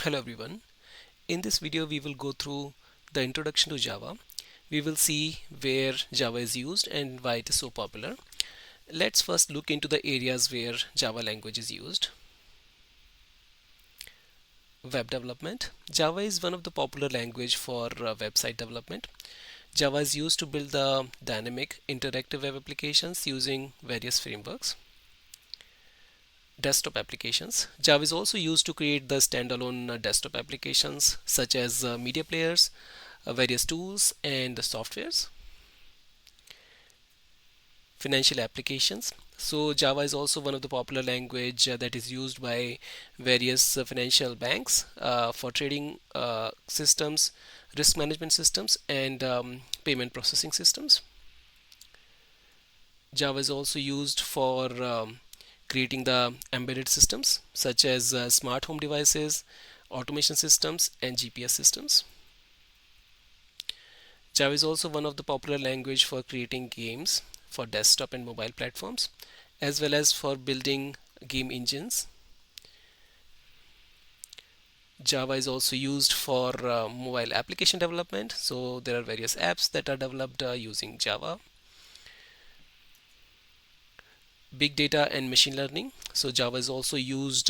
Hello everyone. In this video we will go through the introduction to Java. We will see where Java is used and why it is so popular. Let's first look into the areas where Java language is used. Web development. Java is one of the popular language for website development. Java is used to build the dynamic interactive web applications using various frameworks. Desktop applications. Java is also used to create the standalone desktop applications such as media players, various tools and softwares. Financial applications. So Java is also one of the popular language that is used by various financial banks for trading systems, risk management systems and payment processing systems. Java is also used for creating the embedded systems such as smart home devices, automation systems and GPS systems. Java is also one of the popular language for creating games for desktop and mobile platforms, as well as for building game engines. Java is also used for mobile application development, so there are various apps that are developed using Java. Big data and machine learning. So Java is also used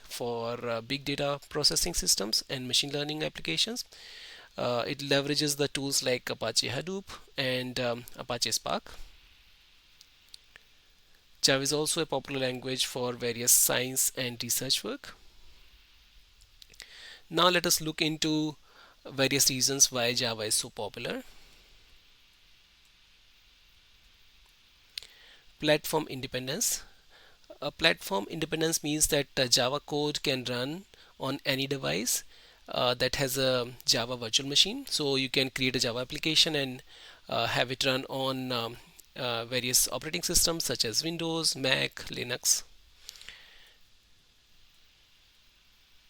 for big data processing systems and machine learning applications. It leverages the tools like Apache Hadoop and Apache Spark. Java is also a popular language for various science and research work. Now let us look into various reasons why Java is so popular. Platform independence. Platform independence means that Java code can run on any device that has a Java virtual machine. So you can create a Java application and have it run on various operating systems such as Windows, Mac, Linux.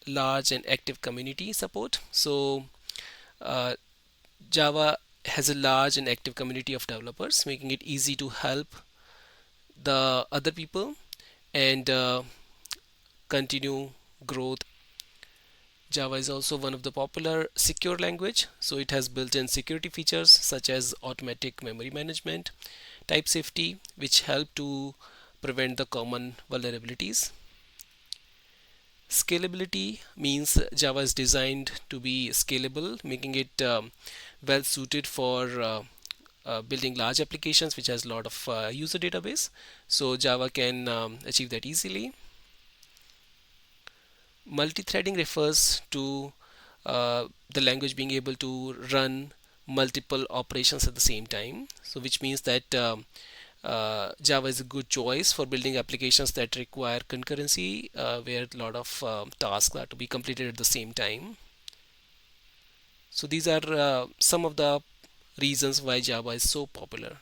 Large and active community support. So uh, Java has a large and active community of developers, making it easy to help the other people and continue growth. Java is also one of the popular secure language, so it has built-in security features such as automatic memory management, type safety, which help to prevent the common vulnerabilities. Scalability means Java is designed to be scalable, making it well suited for building large applications which has a lot of user database. So Java can achieve that easily. Multi-threading refers to the language being able to run multiple operations at the same time. So which means that Java is a good choice for building applications that require concurrency, where a lot of tasks are to be completed at the same time. So these are some of the reasons why Java is so popular.